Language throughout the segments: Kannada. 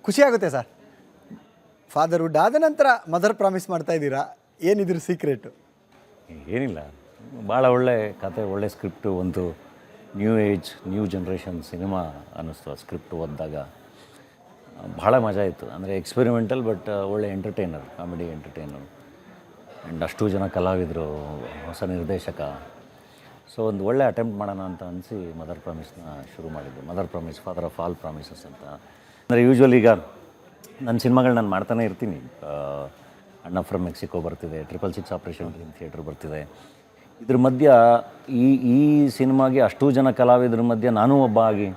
ಖುಷಿಯಾಗುತ್ತೆ ಸರ್. ಫಾದರ್ಹುಡ್ ಆದ ನಂತರ ಮದರ್ ಪ್ರಾಮಿಸ್ ಮಾಡ್ತಾ ಇದ್ದೀರಾ, ಏನಿದ್ರ ಸೀಕ್ರೆಟು? ಏನಿಲ್ಲ, ಭಾಳ ಒಳ್ಳೆ ಕತೆ, ಒಳ್ಳೆ ಸ್ಕ್ರಿಪ್ಟು, ಒಂದು new age new generation cinema ಅನ್ನಿಸ್ತು ಆ ಸ್ಕ್ರಿಪ್ಟ್ ಓದಿದಾಗ. ಭಾಳ ಮಜಾ ಇತ್ತು. ಅಂದರೆ ಎಕ್ಸ್ಪೆರಿಮೆಂಟಲ್ ಬಟ್ ಒಳ್ಳೆ ಎಂಟರ್ಟೈನರ್, ಕಾಮಿಡಿ ಎಂಟರ್ಟೈನರ್. ಆ್ಯಂಡ್ ಅಷ್ಟು ಜನ ಕಲಾವಿದರು, ಹೊಸ ನಿರ್ದೇಶಕ. ಸೊ ಒಂದು ಒಳ್ಳೆ ಅಟೆಂಪ್ಟ್ ಮಾಡೋಣ ಅಂತ ಅನಿಸಿ ಮದರ್ ಪ್ರಾಮಿಸ್ನ ಶುರು ಮಾಡಿದ್ದು. Mother promise, father of all promises ಅಂತ. ಅಂದರೆ ಯೂಶ್ವಲಿ ಈಗ ನನ್ನ ಸಿನಿಮಾಗಳು ನಾನು ಮಾಡ್ತಾನೆ ಇರ್ತೀನಿ. ಅಣ್ಣ ಫ್ರಮ್ ಮೆಕ್ಸಿಕೋ ಬರ್ತಿದೆ, 666 ಆಪ್ರೇಷನ್ ಥಿಯೇಟ್ರ್ ಬರ್ತಿದೆ. ಇದ್ರ ಮಧ್ಯ ಈ ಸಿನಿಮಾಗೆ ಅಷ್ಟು ಜನ ಕಲಾವಿದ್ರ ಮಧ್ಯೆ ನಾನೂ ಒಬ್ಬ ಆಗಿ,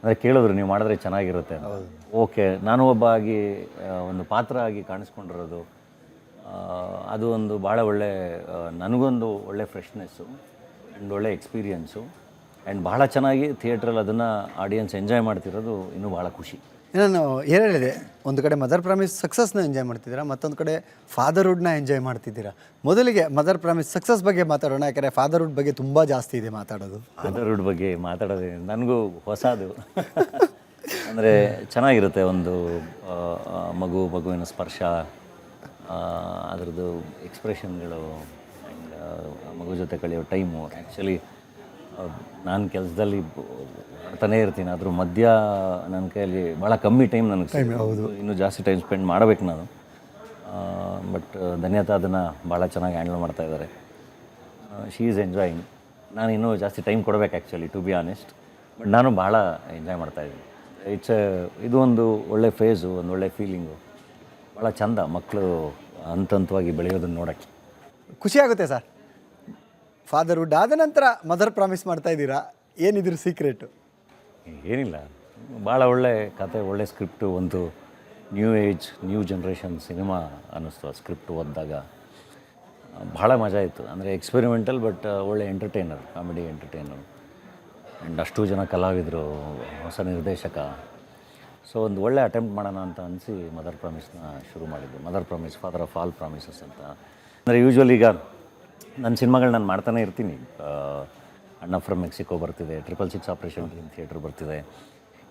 ಅಂದರೆ ಕೇಳಿದ್ರು ನೀವು ಮಾಡಿದ್ರೆ ಚೆನ್ನಾಗಿರುತ್ತೆ. ಓಕೆ, ನಾನು ಒಬ್ಬ ಆಗಿ ಒಂದು ಪಾತ್ರ ಆಗಿ ಕಾಣಿಸ್ಕೊಂಡಿರೋದು, ಅದು ಒಂದು ಭಾಳ ಒಳ್ಳೆ, ನನಗೊಂದು ಒಳ್ಳೆ ಫ್ರೆಶ್ನೆಸ್ಸು ಆ್ಯಂಡ್ ಒಳ್ಳೆ ಎಕ್ಸ್ಪೀರಿಯನ್ಸು. ಆ್ಯಂಡ್ ಭಾಳ ಚೆನ್ನಾಗಿ ಥಿಯೇಟ್ರಲ್ಲಿ ಅದನ್ನು ಆಡಿಯನ್ಸ್ ಎಂಜಾಯ್ ಮಾಡ್ತಿರೋದು ಇನ್ನೂ ಭಾಳ ಖುಷಿ. ನಾನು ಏನು ಹೇಳಿದೆ, ಒಂದು ಕಡೆ ಮದರ್ ಪ್ರಾಮಿಸ್ ಸಕ್ಸಸ್ನ ಎಂಜಾಯ್ ಮಾಡ್ತಿದ್ದೀರಾ, ಮತ್ತೊಂದು ಕಡೆ ಫಾದರ್ಹುಡ್ನ ಎಂಜಾಯ್ ಮಾಡ್ತಿದ್ದೀರಾ. ಮೊದಲಿಗೆ ಮದರ್ ಪ್ರಾಮಿಸ್ ಸಕ್ಸಸ್ ಬಗ್ಗೆ ಮಾತಾಡೋಣ, ಯಾಕಂದರೆ ಫಾದರ್ಹುಡ್ ಬಗ್ಗೆ ತುಂಬ ಜಾಸ್ತಿ ಇದೆ ಮಾತಾಡೋದು. ಫಾದರ್ಹುಡ್ ಬಗ್ಗೆ ಮಾತಾಡೋದು ನನಗೂ ಹೊಸದು. ಅಂದರೆ ಚೆನ್ನಾಗಿರುತ್ತೆ, ಒಂದು ಮಗುವಿನ ಸ್ಪರ್ಶ, ಅದರದ್ದು ಎಕ್ಸ್ಪ್ರೆಷನ್ಗಳು, ಆ್ಯಂಡ್ ಮಗು ಜೊತೆ ಕಳೆಯೋ ಟೈಮು. ಆ್ಯಕ್ಚುಲಿ ನಾನು ಕೆಲಸದಲ್ಲಿ ಮಾಡ್ತಾನೇ ಇರ್ತೀನಿ, ಅದ್ರ ಮಧ್ಯ ನನ್ನ ಕೈಯಲ್ಲಿ ಭಾಳ ಕಮ್ಮಿ ಟೈಮ್ ನನಗೆ, ಇನ್ನೂ ಜಾಸ್ತಿ ಟೈಮ್ ಸ್ಪೆಂಡ್ ಮಾಡಬೇಕು ನಾನು. ಬಟ್ ಧನ್ಯತಾ ಅದನ್ನು ಭಾಳ ಚೆನ್ನಾಗಿ ಹ್ಯಾಂಡಲ್ ಮಾಡ್ತಾಯಿದ್ದಾರೆ. She is enjoying. ನಾನು ಇನ್ನೂ ಜಾಸ್ತಿ ಟೈಮ್ ಕೊಡಬೇಕು actually, to be honest. But ನಾನು ಭಾಳ ಎಂಜಾಯ್ ಮಾಡ್ತಾಯಿದ್ದೀನಿ. ಇದು ಒಂದು ಒಳ್ಳೆ ಫೇಸು, ಒಂದು ಒಳ್ಳೆ ಫೀಲಿಂಗು. ಭಾಳ ಚೆಂದ ಮಕ್ಕಳು ಹಂತವಾಗಿ ಬೆಳೆಯೋದನ್ನು ನೋಡೋಕ್ಕೆ. ಖುಷಿಯಾಗುತ್ತೆ ಸರ್. ಫಾದರ್ಹುಡ್ ಆದ ನಂತರ ಮದರ್ ಪ್ರಾಮಿಸ್ ಮಾಡ್ತಾ ಇದ್ದೀರಾ, ಏನಿದ್ರ ಸೀಕ್ರೆಟು? ಏನಿಲ್ಲ, ಭಾಳ ಒಳ್ಳೆ ಕತೆ, ಒಳ್ಳೆ ಸ್ಕ್ರಿಪ್ಟು, ಒಂದು new age new generation cinema ಅನ್ನಿಸ್ತು ಆ ಸ್ಕ್ರಿಪ್ಟ್ ಓದಿದಾಗ. ಭಾಳ ಮಜಾ ಇತ್ತು. ಅಂದರೆ ಎಕ್ಸ್ಪೆರಿಮೆಂಟಲ್ ಬಟ್ ಒಳ್ಳೆ ಎಂಟರ್ಟೈನರ್, ಕಾಮಿಡಿ ಎಂಟರ್ಟೈನರ್. ಆ್ಯಂಡ್ ಅಷ್ಟು ಜನ ಕಲಾವಿದರು, ಹೊಸ ನಿರ್ದೇಶಕ. ಸೊ ಒಂದು ಒಳ್ಳೆ ಅಟೆಂಪ್ಟ್ ಮಾಡೋಣ ಅಂತ ಅನಿಸಿ ಮದರ್ ಪ್ರಾಮಿಸ್ನ ಶುರು ಮಾಡಿದ್ದು. Mother promise, father of all promises ಅಂತ. ಅಂದರೆ ಯೂಶ್ವಲಿ ಈಗ ನನ್ನ ಸಿನಿಮಾಗಳು ನಾನು ಮಾಡ್ತಾನೆ ಇರ್ತೀನಿ. ಅಣ್ಣ ಫ್ರಮ್ ಮೆಕ್ಸಿಕೋ ಬರ್ತಿದೆ, 666 ಆಪ್ರೇಷನ್ ಥಿಯೇಟ್ರ್ ಬರ್ತಿದೆ.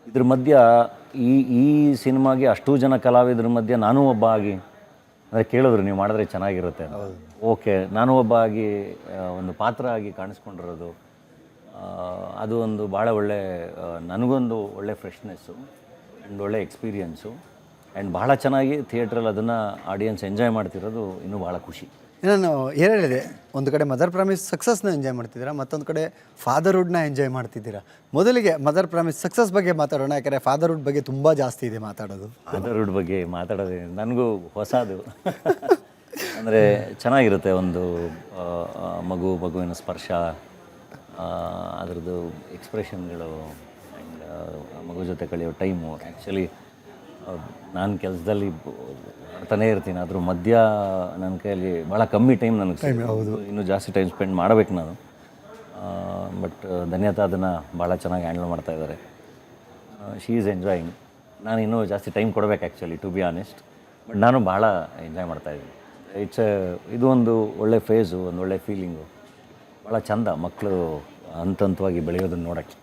ಇದ್ರ ಮಧ್ಯ ಈ ಸಿನಿಮಾಗೆ ಅಷ್ಟು ಜನ ಕಲಾವಿದ್ರ ಮಧ್ಯೆ ನಾನೂ ಒಬ್ಬ ಆಗಿ, ಅಂದರೆ ಕೇಳಿದ್ರು ನೀವು ಮಾಡಿದ್ರೆ ಚೆನ್ನಾಗಿರುತ್ತೆ. ಓಕೆ, ನಾನು ಒಬ್ಬ ಆಗಿ ಒಂದು ಪಾತ್ರ ಆಗಿ ಕಾಣಿಸ್ಕೊಂಡಿರೋದು, ಅದು ಒಂದು ಭಾಳ ಒಳ್ಳೆ, ನನಗೊಂದು ಒಳ್ಳೆ ಫ್ರೆಶ್ನೆಸ್ಸು ಆ್ಯಂಡ್ ಒಳ್ಳೆ ಎಕ್ಸ್ಪೀರಿಯನ್ಸು. ಆ್ಯಂಡ್ ಭಾಳ ಚೆನ್ನಾಗಿ ಥಿಯೇಟ್ರಲ್ಲಿ ಅದನ್ನು ಆಡಿಯನ್ಸ್ ಎಂಜಾಯ್ ಮಾಡ್ತಿರೋದು ಇನ್ನೂ ಭಾಳ ಖುಷಿ. ನಾನು ಏನು ಹೇಳಿದೆ, ಒಂದು ಕಡೆ ಮದರ್ ಪ್ರಾಮಿಸ್ ಸಕ್ಸಸ್ನ ಎಂಜಾಯ್ ಮಾಡ್ತಿದ್ದೀರಾ, ಮತ್ತೊಂದು ಕಡೆ ಫಾದರ್ಹುಡ್ನ ಎಂಜಾಯ್ ಮಾಡ್ತಿದ್ದೀರಾ. ಮೊದಲಿಗೆ ಮದರ್ ಪ್ರಾಮಿಸ್ ಸಕ್ಸಸ್ ಬಗ್ಗೆ ಮಾತಾಡೋಣ, ಯಾಕಂದರೆ ಫಾದರ್ಹುಡ್ ಬಗ್ಗೆ ತುಂಬ ಜಾಸ್ತಿ ಇದೆ ಮಾತಾಡೋದು. ಫಾದರ್ಹುಡ್ ಬಗ್ಗೆ ಮಾತಾಡೋದು ನನಗೂ ಹೊಸದು. ಅಂದರೆ ಚೆನ್ನಾಗಿರುತ್ತೆ, ಒಂದು ಮಗುವಿನ ಸ್ಪರ್ಶ, ಅದರದ್ದು ಎಕ್ಸ್ಪ್ರೆಷನ್ಗಳು, ಆ್ಯಂಡ್ ಮಗು ಜೊತೆ ಕಳೆಯೋ ಟೈಮು. ಆ್ಯಕ್ಚುಲಿ ನಾನು ಕೆಲಸದಲ್ಲಿ ಮಾಡ್ತಾನೇ ಇರ್ತೀನಿ, ಅದ್ರ ಮಧ್ಯ ನನ್ನ ಕೈಯಲ್ಲಿ ಭಾಳ ಕಮ್ಮಿ ಟೈಮ್ ನನಗೆ, ಇನ್ನೂ ಜಾಸ್ತಿ ಟೈಮ್ ಸ್ಪೆಂಡ್ ಮಾಡಬೇಕು ನಾನು. ಬಟ್ ಧನ್ಯತಾ ಅದನ್ನು ಭಾಳ ಚೆನ್ನಾಗಿ ಹ್ಯಾಂಡಲ್ ಮಾಡ್ತಾಯಿದ್ದಾರೆ. She is enjoying. ನಾನು ಇನ್ನೂ ಜಾಸ್ತಿ ಟೈಮ್ ಕೊಡಬೇಕು actually, to be honest. But ನಾನು ಭಾಳ ಎಂಜಾಯ್ ಮಾಡ್ತಾಯಿದ್ದೀನಿ. ಇದು ಒಂದು ಒಳ್ಳೆ ಫೇಸು, ಒಂದು ಒಳ್ಳೆ ಫೀಲಿಂಗು. ಭಾಳ ಚೆಂದ ಮಕ್ಕಳು ಹಂತವಾಗಿ ಬೆಳೆಯೋದನ್ನು ನೋಡೋಕ್ಕೆ.